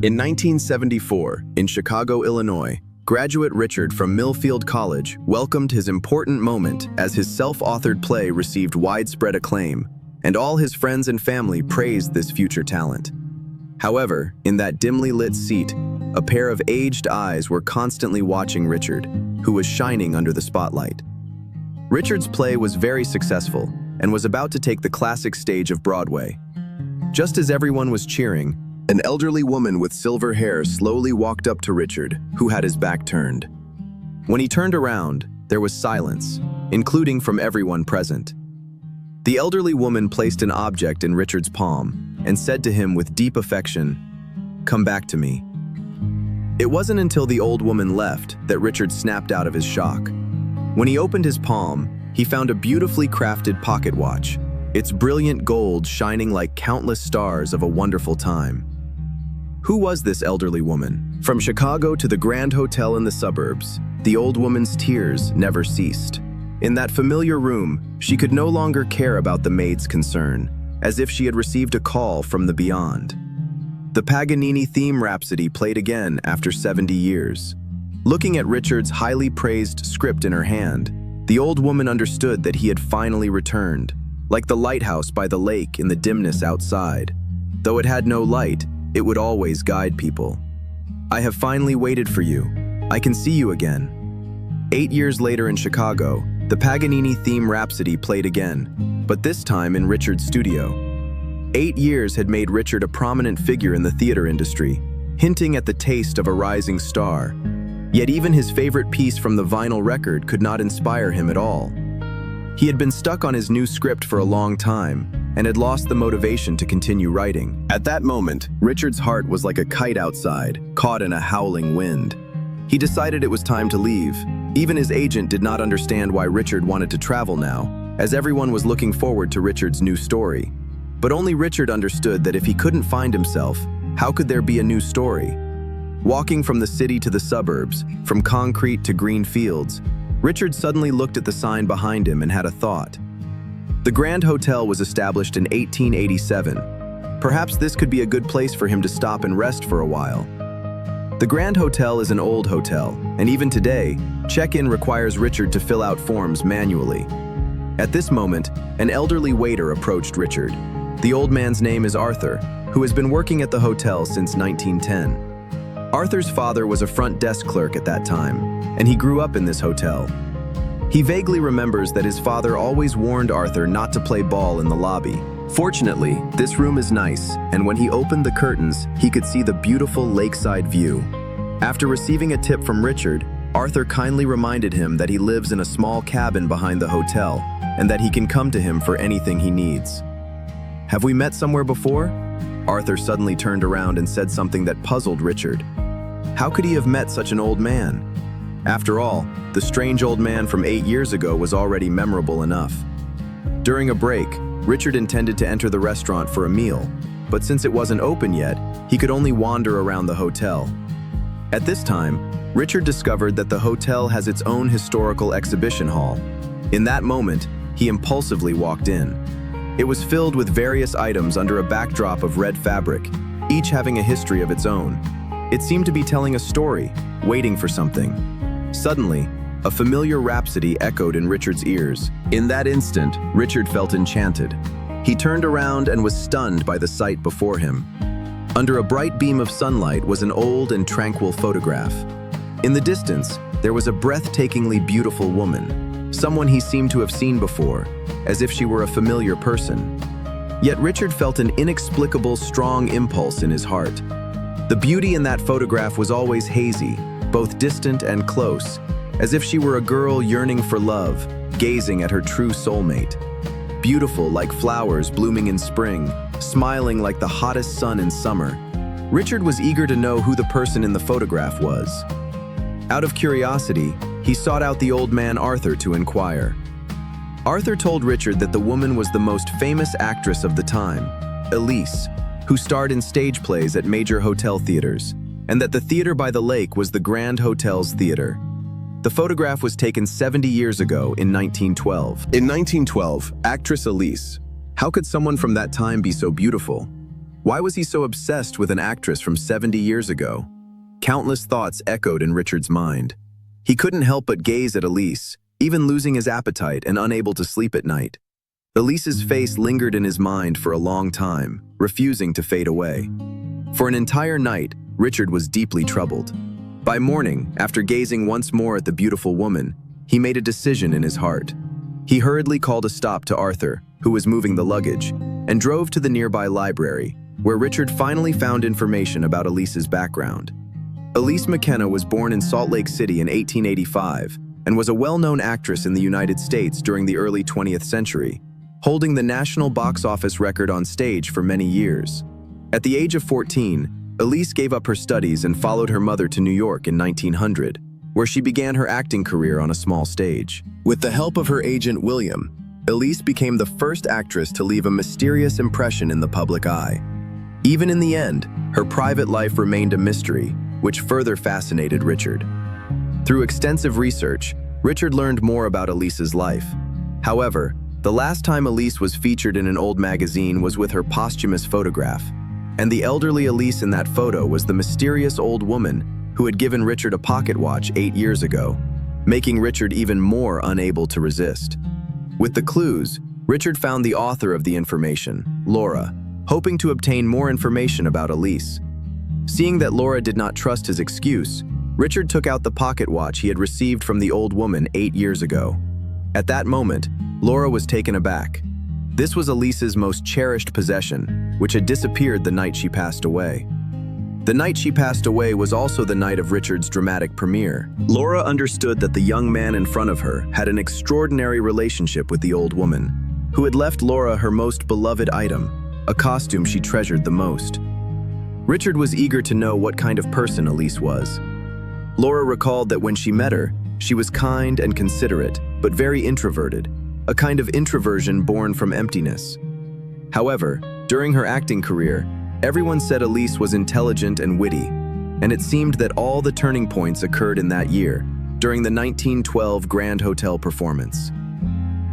In 1974, in Chicago, Illinois, graduate Richard from Millfield College welcomed his important moment as his self-authored play received widespread acclaim, and all his friends and family praised this future talent. However, in that dimly lit seat, a pair of aged eyes were constantly watching Richard, who was shining under the spotlight. Richard's play was very successful and was about to take the classic stage of Broadway. Just as everyone was cheering, an elderly woman with silver hair slowly walked up to Richard, who had his back turned. When he turned around, there was silence, including from everyone present. The elderly woman placed an object in Richard's palm and said to him with deep affection, "Come back to me." It wasn't until the old woman left that Richard snapped out of his shock. When he opened his palm, he found a beautifully crafted pocket watch, its brilliant gold shining like countless stars of a wonderful time. Who was this elderly woman? From Chicago to the Grand Hotel in the suburbs, the old woman's tears never ceased. In that familiar room, she could no longer care about the maid's concern, as if she had received a call from the beyond. The Paganini theme rhapsody played again after 70 years. Looking at Richard's highly praised script in her hand, the old woman understood that he had finally returned, like the lighthouse by the lake in the dimness outside. Though it had no light, it would always guide people. "I have finally waited for you. I can see you again." 8 years later in Chicago, the Paganini theme rhapsody played again, but this time in Richard's studio. 8 years had made Richard a prominent figure in the theater industry, hinting at the taste of a rising star. Yet even his favorite piece from the vinyl record could not inspire him at all. He had been stuck on his new script for a long time and had lost the motivation to continue writing. At that moment, Richard's heart was like a kite outside, caught in a howling wind. He decided it was time to leave. Even his agent did not understand why Richard wanted to travel now, as everyone was looking forward to Richard's new story. But only Richard understood that if he couldn't find himself, how could there be a new story? Walking from the city to the suburbs, from concrete to green fields, Richard suddenly looked at the sign behind him and had a thought. The Grand Hotel was established in 1887. Perhaps this could be a good place for him to stop and rest for a while. The Grand Hotel is an old hotel, and even today, check-in requires Richard to fill out forms manually. At this moment, an elderly waiter approached Richard. The old man's name is Arthur, who has been working at the hotel since 1910. Arthur's father was a front desk clerk at that time, and he grew up in this hotel. He vaguely remembers that his father always warned Arthur not to play ball in the lobby. Fortunately, this room is nice, and when he opened the curtains, he could see the beautiful lakeside view. After receiving a tip from Richard, Arthur kindly reminded him that he lives in a small cabin behind the hotel, and that he can come to him for anything he needs. "Have we met somewhere before?" Arthur suddenly turned around and said something that puzzled Richard. How could he have met such an old man? After all, the strange old man from 8 years ago was already memorable enough. During a break, Richard intended to enter the restaurant for a meal, but since it wasn't open yet, he could only wander around the hotel. At this time, Richard discovered that the hotel has its own historical exhibition hall. In that moment, he impulsively walked in. It was filled with various items under a backdrop of red fabric, each having a history of its own. It seemed to be telling a story, waiting for something. Suddenly, a familiar rhapsody echoed in Richard's ears. In that instant, Richard felt enchanted. He turned around and was stunned by the sight before him. Under a bright beam of sunlight was an old and tranquil photograph. In the distance, there was a breathtakingly beautiful woman, someone he seemed to have seen before, as if she were a familiar person. Yet Richard felt an inexplicable, strong impulse in his heart. The beauty in that photograph was always hazy, both distant and close, as if she were a girl yearning for love, gazing at her true soulmate. Beautiful like flowers blooming in spring, smiling like the hottest sun in summer. Richard was eager to know who the person in the photograph was. Out of curiosity, he sought out the old man Arthur to inquire. Arthur told Richard that the woman was the most famous actress of the time, Elise, who starred in stage plays at major hotel theaters, and that the theater by the lake was the Grand Hotel's theater. The photograph was taken 70 years ago in 1912. In 1912, actress Elise. How could someone from that time be so beautiful? Why was he so obsessed with an actress from 70 years ago? Countless thoughts echoed in Richard's mind. He couldn't help but gaze at Elise, even losing his appetite and unable to sleep at night. Elise's face lingered in his mind for a long time, refusing to fade away. For an entire night, Richard was deeply troubled. By morning, after gazing once more at the beautiful woman, he made a decision in his heart. He hurriedly called a stop to Arthur, who was moving the luggage, and drove to the nearby library, where Richard finally found information about Elise's background. Elise McKenna was born in Salt Lake City in 1885 and was a well-known actress in the United States during the early 20th century, holding the national box office record on stage for many years. At the age of 14, Elise gave up her studies and followed her mother to New York in 1900, where she began her acting career on a small stage. With the help of her agent William, Elise became the first actress to leave a mysterious impression in the public eye. Even in the end, her private life remained a mystery, which further fascinated Richard. Through extensive research, Richard learned more about Elise's life. However, the last time Elise was featured in an old magazine was with her posthumous photograph, and the elderly Elise in that photo was the mysterious old woman who had given Richard a pocket watch 8 years ago, making Richard even more unable to resist. With the clues, Richard found the author of the information, Laura, hoping to obtain more information about Elise. Seeing that Laura did not trust his excuse, Richard took out the pocket watch he had received from the old woman 8 years ago. At that moment, Laura was taken aback. This was Elise's most cherished possession, which had disappeared the night she passed away. The night she passed away was also the night of Richard's dramatic premiere. Laura understood that the young man in front of her had an extraordinary relationship with the old woman, who had left Laura her most beloved item, a costume she treasured the most. Richard was eager to know what kind of person Elise was. Laura recalled that when she met her, she was kind and considerate, but very introverted, a kind of introversion born from emptiness. However, during her acting career, everyone said Elise was intelligent and witty, and it seemed that all the turning points occurred in that year, during the 1912 Grand Hotel performance.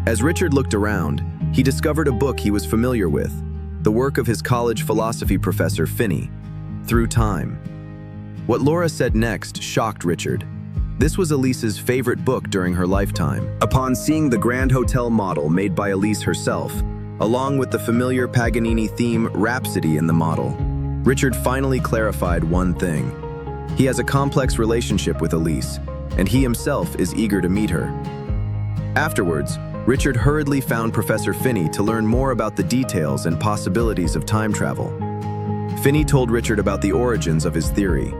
As Richard looked around, he discovered a book he was familiar with, the work of his college philosophy professor Finney, Through Time. What Laura said next shocked Richard. This was Elise's favorite book during her lifetime. Upon seeing the Grand Hotel model made by Elise herself, along with the familiar Paganini theme Rhapsody in the model, Richard finally clarified one thing. He has a complex relationship with Elise, and he himself is eager to meet her. Afterwards, Richard hurriedly found Professor Finney to learn more about the details and possibilities of time travel. Finney told Richard about the origins of his theory.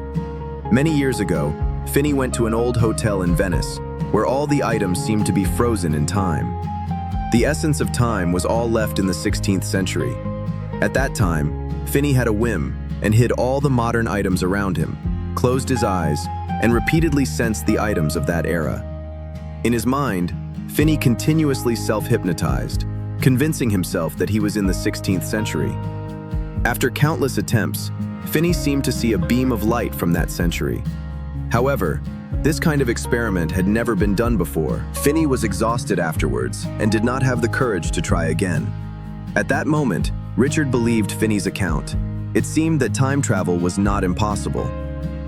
Many years ago, Finney went to an old hotel in Venice, where all the items seemed to be frozen in time. The essence of time was all left in the 16th century. At that time, Finney had a whim and hid all the modern items around him, closed his eyes, and repeatedly sensed the items of that era. In his mind, Finney continuously self-hypnotized, convincing himself that he was in the 16th century. After countless attempts, Finney seemed to see a beam of light from that century. However, this kind of experiment had never been done before. Finney was exhausted afterwards and did not have the courage to try again. At that moment, Richard believed Finney's account. It seemed that time travel was not impossible.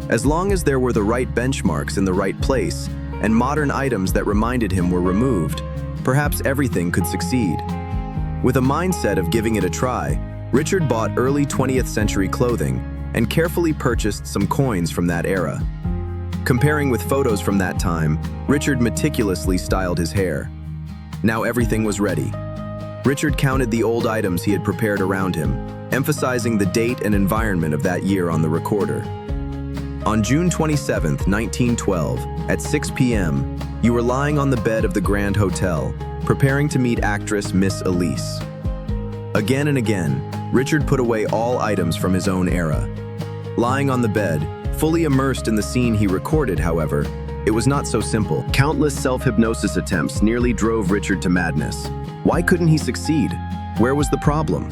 As long as there were the right benchmarks in the right place and modern items that reminded him were removed, perhaps everything could succeed. With a mindset of giving it a try, Richard bought early 20th century clothing and carefully purchased some coins from that era. Comparing with photos from that time, Richard meticulously styled his hair. Now everything was ready. Richard counted the old items he had prepared around him, emphasizing the date and environment of that year on the recorder. On June 27, 1912, at 6 p.m., you were lying on the bed of the Grand Hotel, preparing to meet actress Miss Elise. Again and again, Richard put away all items from his own era. Lying on the bed, fully immersed in the scene he recorded, however, it was not so simple. Countless self-hypnosis attempts nearly drove Richard to madness. Why couldn't he succeed? Where was the problem?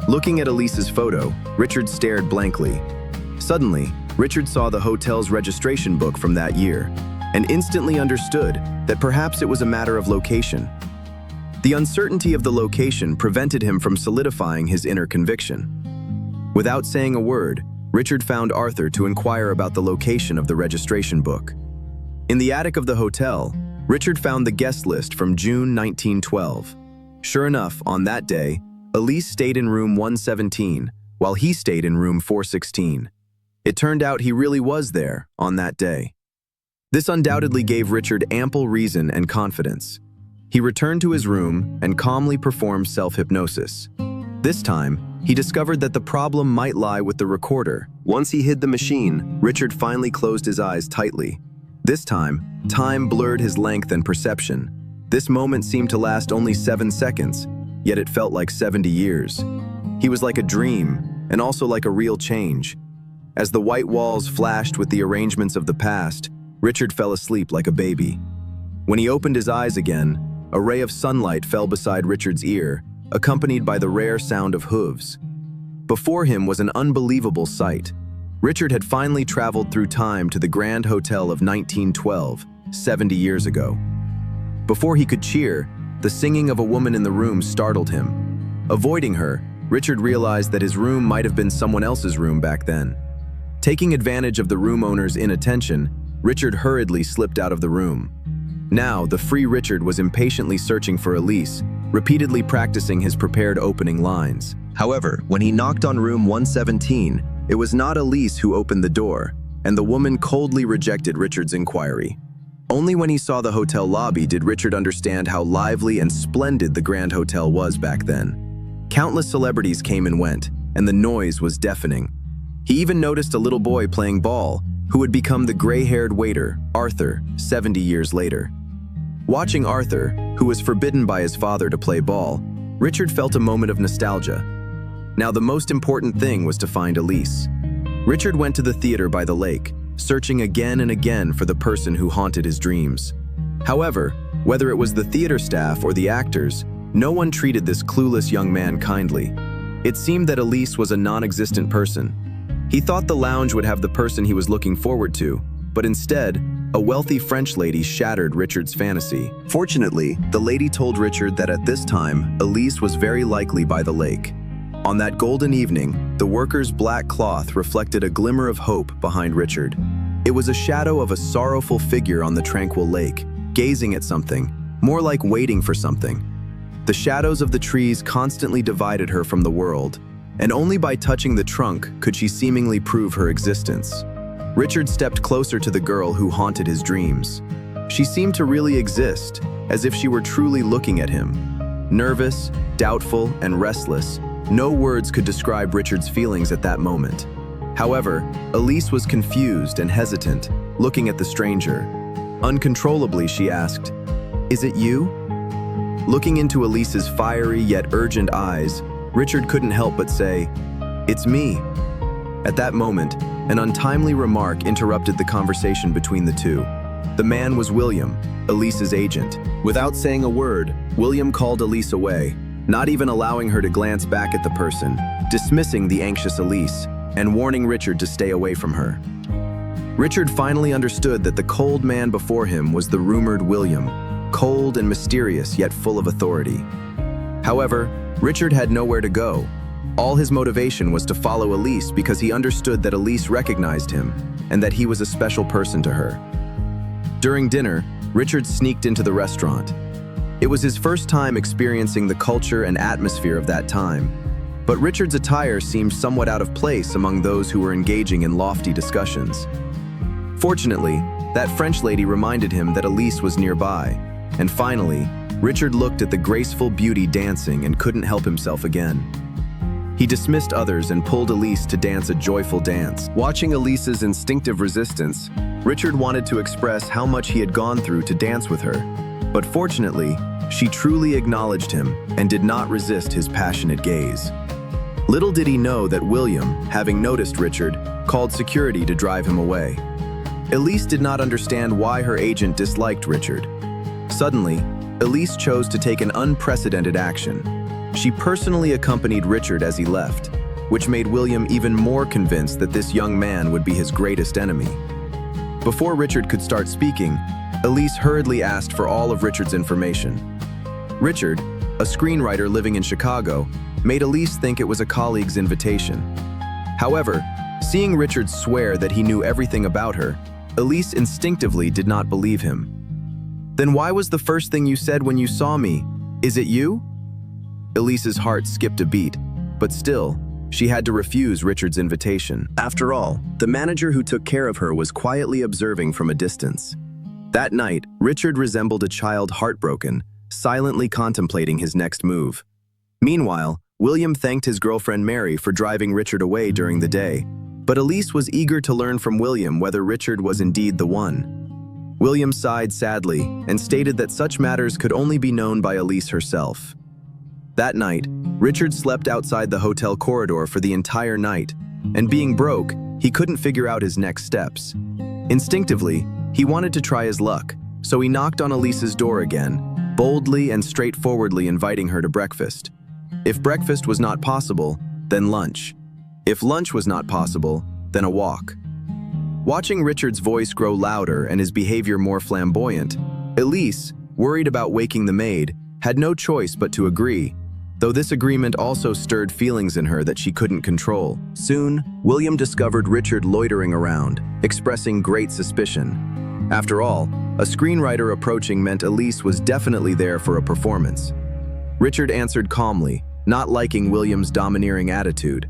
Looking at Elise's photo, Richard stared blankly. Suddenly, Richard saw the hotel's registration book from that year and instantly understood that perhaps it was a matter of location. The uncertainty of the location prevented him from solidifying his inner conviction. Without saying a word, Richard found Arthur to inquire about the location of the registration book. In the attic of the hotel, Richard found the guest list from June 1912. Sure enough, on that day, Elise stayed in room 117, while he stayed in room 416. It turned out he really was there on that day. This undoubtedly gave Richard ample reason and confidence. He returned to his room and calmly performed self-hypnosis. This time, he discovered that the problem might lie with the recorder. Once he hid the machine, Richard finally closed his eyes tightly. This time blurred his length and perception. This moment seemed to last only 7 seconds, yet it felt like 70 years. He was like a dream, and also like a real change. As the white walls flashed with the arrangements of the past, Richard fell asleep like a baby. When he opened his eyes again, a ray of sunlight fell beside Richard's ear, accompanied by the rare sound of hooves. Before him was an unbelievable sight. Richard had finally traveled through time to the Grand Hotel of 1912, 70 years ago. Before he could cheer, the singing of a woman in the room startled him. Avoiding her, Richard realized that his room might have been someone else's room back then. Taking advantage of the room owner's inattention, Richard hurriedly slipped out of the room. Now, the free Richard was impatiently searching for Elise, repeatedly practicing his prepared opening lines. However, when he knocked on room 117, it was not Elise who opened the door, and the woman coldly rejected Richard's inquiry. Only when he saw the hotel lobby did Richard understand how lively and splendid the Grand Hotel was back then. Countless celebrities came and went, and the noise was deafening. He even noticed a little boy playing ball, who would become the gray-haired waiter, Arthur, 70 years later. Watching Arthur, who was forbidden by his father to play ball, Richard felt a moment of nostalgia. Now the most important thing was to find Elise. Richard went to the theater by the lake, searching again and again for the person who haunted his dreams. However, whether it was the theater staff or the actors, no one treated this clueless young man kindly. It seemed that Elise was a non-existent person. He thought the lounge would have the person he was looking forward to, but instead, a wealthy French lady shattered Richard's fantasy. Fortunately, the lady told Richard that at this time, Elise was very likely by the lake. On that golden evening, the worker's black cloth reflected a glimmer of hope behind Richard. It was a shadow of a sorrowful figure on the tranquil lake, gazing at something, more like waiting for something. The shadows of the trees constantly divided her from the world, and only by touching the trunk could she seemingly prove her existence. Richard stepped closer to the girl who haunted his dreams. She seemed to really exist, as if she were truly looking at him. Nervous, doubtful, and restless, no words could describe Richard's feelings at that moment. However, Elise was confused and hesitant, looking at the stranger. Uncontrollably, she asked, "Is it you?" Looking into Elise's fiery yet urgent eyes, Richard couldn't help but say, "It's me." At that moment, an untimely remark interrupted the conversation between the two. The man was William, Elise's agent. Without saying a word, William called Elise away, not even allowing her to glance back at the person, dismissing the anxious Elise, and warning Richard to stay away from her. Richard finally understood that the cold man before him was the rumored William, cold and mysterious yet full of authority. However, Richard had nowhere to go. All his motivation was to follow Elise because he understood that Elise recognized him and that he was a special person to her. During dinner, Richard sneaked into the restaurant. It was his first time experiencing the culture and atmosphere of that time, but Richard's attire seemed somewhat out of place among those who were engaging in lofty discussions. Fortunately, that French lady reminded him that Elise was nearby, and finally, Richard looked at the graceful beauty dancing and couldn't help himself again. He dismissed others and pulled Elise to dance a joyful dance. Watching Elise's instinctive resistance, Richard wanted to express how much he had gone through to dance with her. But fortunately, she truly acknowledged him and did not resist his passionate gaze. Little did he know that William, having noticed Richard, called security to drive him away. Elise did not understand why her agent disliked Richard. Suddenly, Elise chose to take an unprecedented action. She personally accompanied Richard as he left, which made William even more convinced that this young man would be his greatest enemy. Before Richard could start speaking, Elise hurriedly asked for all of Richard's information. Richard, a screenwriter living in Chicago, made Elise think it was a colleague's invitation. However, seeing Richard swear that he knew everything about her, Elise instinctively did not believe him. "Then why was the first thing you said when you saw me? Is it you?" Elise's heart skipped a beat, but still, she had to refuse Richard's invitation. After all, the manager who took care of her was quietly observing from a distance. That night, Richard resembled a child heartbroken, silently contemplating his next move. Meanwhile, William thanked his girlfriend Mary for driving Richard away during the day, but Elise was eager to learn from William whether Richard was indeed the one. William sighed sadly and stated that such matters could only be known by Elise herself. That night, Richard slept outside the hotel corridor for the entire night, and being broke, he couldn't figure out his next steps. Instinctively, he wanted to try his luck, so he knocked on Elise's door again, boldly and straightforwardly inviting her to breakfast. If breakfast was not possible, then lunch. If lunch was not possible, then a walk. Watching Richard's voice grow louder and his behavior more flamboyant, Elise, worried about waking the maid, had no choice but to agree, though this agreement also stirred feelings in her that she couldn't control. Soon, William discovered Richard loitering around, expressing great suspicion. After all, a screenwriter approaching meant Elise was definitely there for a performance. Richard answered calmly, not liking William's domineering attitude.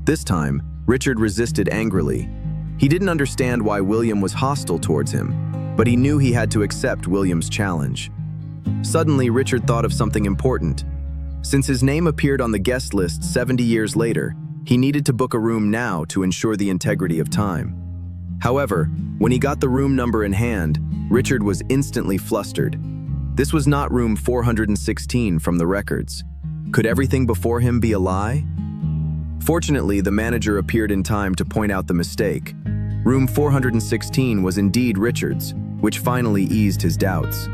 This time, Richard resisted angrily. He didn't understand why William was hostile towards him, but he knew he had to accept William's challenge. Suddenly, Richard thought of something important. Since his name appeared on the guest list 70 years later, he needed to book a room now to ensure the integrity of time. However, when he got the room number in hand, Richard was instantly flustered. This was not room 416 from the records. Could everything before him be a lie? Fortunately, the manager appeared in time to point out the mistake. Room 416 was indeed Richard's, which finally eased his doubts.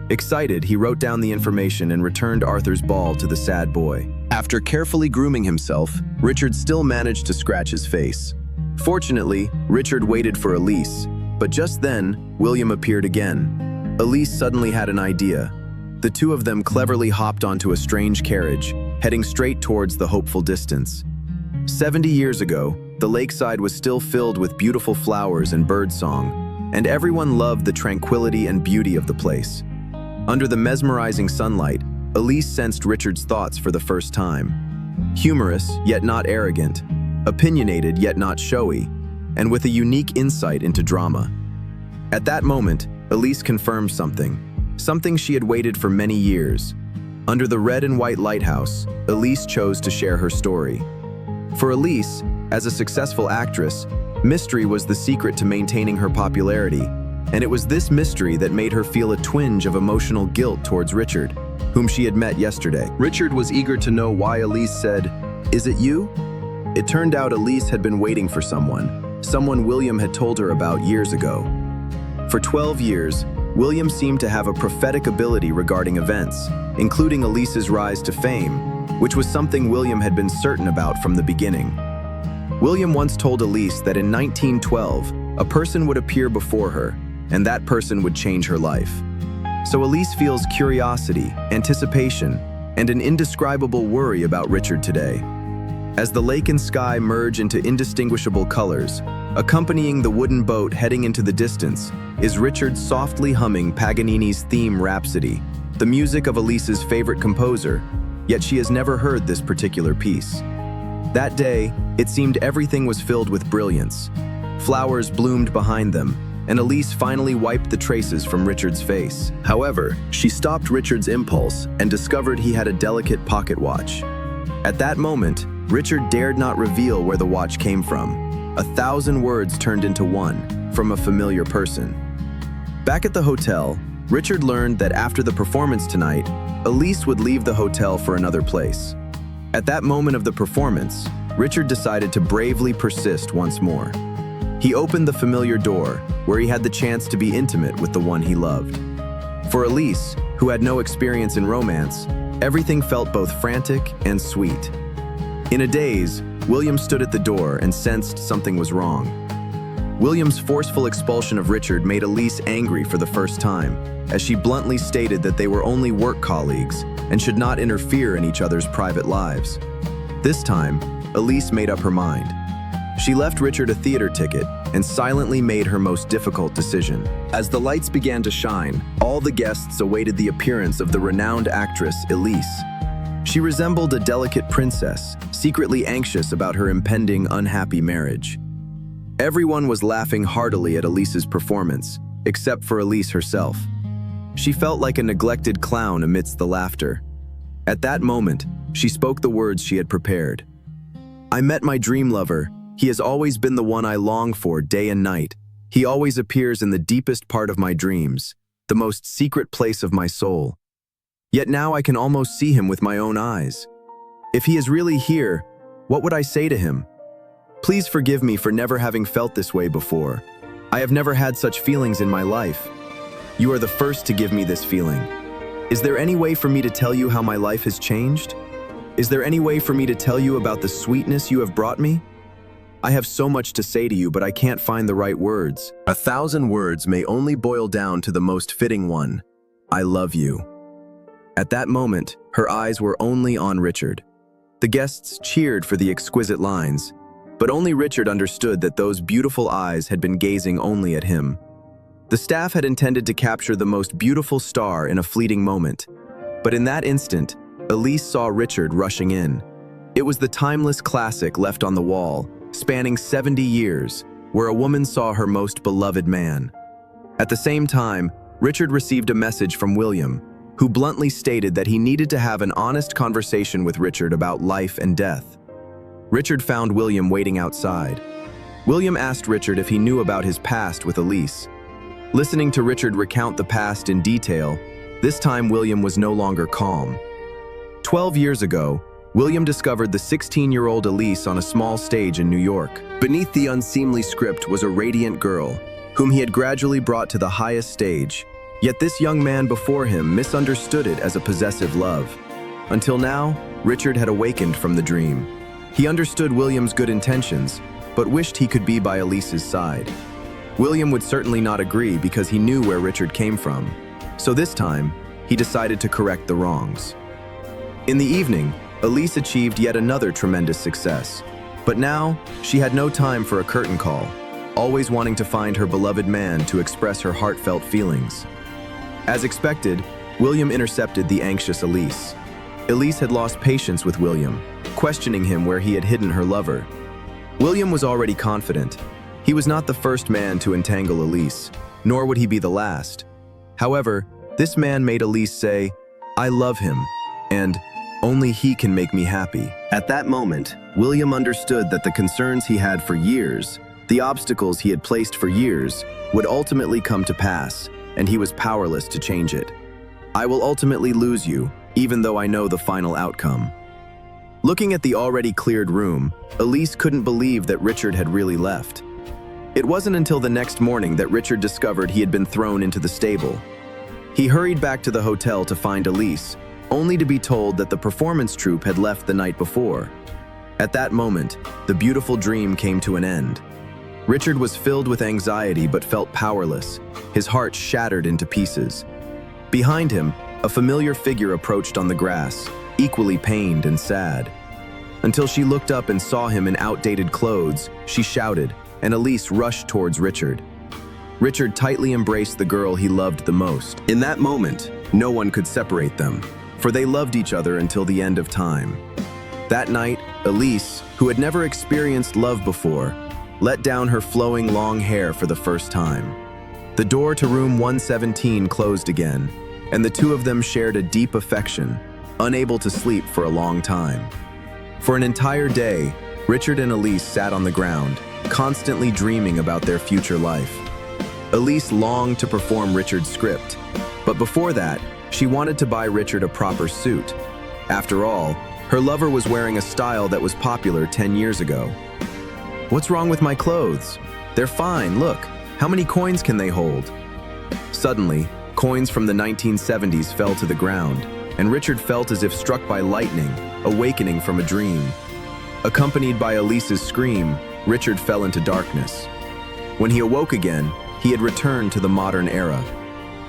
Excited, he wrote down the information and returned Arthur's ball to the sad boy. After carefully grooming himself, Richard still managed to scratch his face. Fortunately, Richard waited for Elise, but just then, William appeared again. Elise suddenly had an idea. The two of them cleverly hopped onto a strange carriage, heading straight towards the hopeful distance. 70 years ago, the lakeside was still filled with beautiful flowers and birdsong, and everyone loved the tranquility and beauty of the place. Under the mesmerizing sunlight, Elise sensed Richard's thoughts for the first time. Humorous, yet not arrogant, opinionated, yet not showy, and with a unique insight into drama. At that moment, Elise confirmed something she had waited for many years. Under the red and white lighthouse, Elise chose to share her story. For Elise, as a successful actress, mystery was the secret to maintaining her popularity, and it was this mystery that made her feel a twinge of emotional guilt towards Richard, whom she had met yesterday. Richard was eager to know why Elise said, "Is it you?" It turned out Elise had been waiting for someone William had told her about years ago. For 12 years, William seemed to have a prophetic ability regarding events, including Elise's rise to fame, which was something William had been certain about from the beginning. William once told Elise that in 1912, a person would appear before her, and that person would change her life. So Elise feels curiosity, anticipation, and an indescribable worry about Richard today. As the lake and sky merge into indistinguishable colors, accompanying the wooden boat heading into the distance is Richard softly humming Paganini's theme Rhapsody, the music of Elise's favorite composer, yet she has never heard this particular piece. That day, it seemed everything was filled with brilliance. Flowers bloomed behind them, and Elise finally wiped the traces from Richard's face. However, she stopped Richard's impulse and discovered he had a delicate pocket watch. At that moment, Richard dared not reveal where the watch came from. 1,000 words turned into one, from a familiar person. Back at the hotel, Richard learned that after the performance tonight, Elise would leave the hotel for another place. At that moment of the performance, Richard decided to bravely persist once more. He opened the familiar door, where he had the chance to be intimate with the one he loved. For Elise, who had no experience in romance, everything felt both frantic and sweet. In a daze, William stood at the door and sensed something was wrong. William's forceful expulsion of Richard made Elise angry for the first time, as she bluntly stated that they were only work colleagues and should not interfere in each other's private lives. This time, Elise made up her mind. She left Richard a theater ticket and silently made her most difficult decision. As the lights began to shine, all the guests awaited the appearance of the renowned actress Elise. She resembled a delicate princess, secretly anxious about her impending unhappy marriage. Everyone was laughing heartily at Elise's performance, except for Elise herself. She felt like a neglected clown amidst the laughter. At that moment, she spoke the words she had prepared. "I met my dream lover. He has always been the one I long for day and night. He always appears in the deepest part of my dreams, the most secret place of my soul. Yet now I can almost see him with my own eyes. If he is really here, what would I say to him? Please forgive me for never having felt this way before. I have never had such feelings in my life. You are the first to give me this feeling. Is there any way for me to tell you how my life has changed? Is there any way for me to tell you about the sweetness you have brought me? I have so much to say to you, but I can't find the right words. 1,000 words may only boil down to the most fitting one. I love you." At that moment, her eyes were only on Richard. The guests cheered for the exquisite lines, but only Richard understood that those beautiful eyes had been gazing only at him. The staff had intended to capture the most beautiful star in a fleeting moment, but in that instant, Elise saw Richard rushing in. It was the timeless classic left on the wall, spanning 70 years, where a woman saw her most beloved man. At the same time, Richard received a message from William, who bluntly stated that he needed to have an honest conversation with Richard about life and death. Richard found William waiting outside. William asked Richard if he knew about his past with Elise. Listening to Richard recount the past in detail, this time William was no longer calm. 12 years ago, William discovered the 16-year-old Elise on a small stage in New York. Beneath the unseemly script was a radiant girl, whom he had gradually brought to the highest stage. Yet this young man before him misunderstood it as a possessive love. Until now, Richard had awakened from the dream. He understood William's good intentions, but wished he could be by Elise's side. William would certainly not agree because he knew where Richard came from. So this time, he decided to correct the wrongs. In the evening, Elise achieved yet another tremendous success. But now, she had no time for a curtain call, always wanting to find her beloved man to express her heartfelt feelings. As expected, William intercepted the anxious Elise. Elise had lost patience with William, questioning him where he had hidden her lover. William was already confident. He was not the first man to entangle Elise, nor would he be the last. However, this man made Elise say, "I love him," and "only he can make me happy." At that moment, William understood that the concerns he had for years, the obstacles he had placed for years, would ultimately come to pass, and he was powerless to change it. "I will ultimately lose you, even though I know the final outcome." Looking at the already cleared room, Elise couldn't believe that Richard had really left. It wasn't until the next morning that Richard discovered he had been thrown into the stable. He hurried back to the hotel to find Elise, only to be told that the performance troupe had left the night before. At that moment, the beautiful dream came to an end. Richard was filled with anxiety but felt powerless, his heart shattered into pieces. Behind him, a familiar figure approached on the grass, equally pained and sad. Until she looked up and saw him in outdated clothes, she shouted, and Elise rushed towards Richard. Richard tightly embraced the girl he loved the most. In that moment, no one could separate them, for they loved each other until the end of time. That night, Elise, who had never experienced love before, let down her flowing long hair for the first time. The door to room 117 closed again, and the two of them shared a deep affection, unable to sleep for a long time. For an entire day, Richard and Elise sat on the ground, constantly dreaming about their future life. Elise longed to perform Richard's script, but before that, she wanted to buy Richard a proper suit. After all, her lover was wearing a style that was popular 10 years ago. "What's wrong with my clothes? They're fine, look. How many coins can they hold?" Suddenly, coins from the 1970s fell to the ground, and Richard felt as if struck by lightning, awakening from a dream. Accompanied by Elise's scream, Richard fell into darkness. When he awoke again, he had returned to the modern era.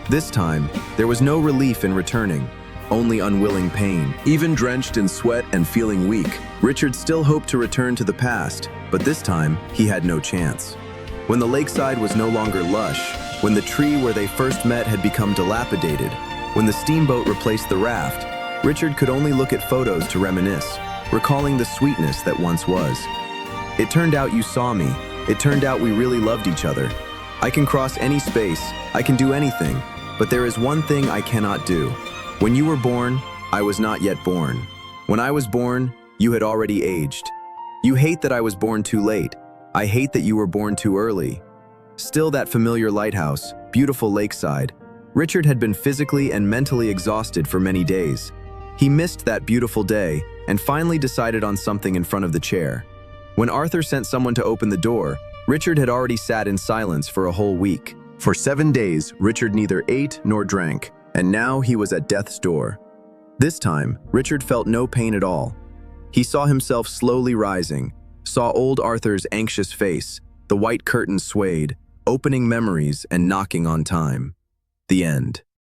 This time, there was no relief in returning. only unwilling pain. Even drenched in sweat and feeling weak, Richard still hoped to return to the past, but this time, he had no chance. When the lakeside was no longer lush, when the tree where they first met had become dilapidated, when the steamboat replaced the raft, Richard could only look at photos to reminisce, recalling the sweetness that once was. It turned out you saw me. It turned out we really loved each other. I can cross any space, I can do anything, but there is one thing I cannot do. When you were born, I was not yet born. When I was born, you had already aged. You hate that I was born too late. I hate that you were born too early. Still that familiar lighthouse, beautiful lakeside. Richard had been physically and mentally exhausted for many days. He missed that beautiful day and finally decided on something in front of the chair. When Arthur sent someone to open the door, Richard had already sat in silence for a whole week. For 7 days, Richard neither ate nor drank, and now he was at death's door. This time, Richard felt no pain at all. He saw himself slowly rising, saw old Arthur's anxious face, the white curtains swayed, opening memories and knocking on time. The end.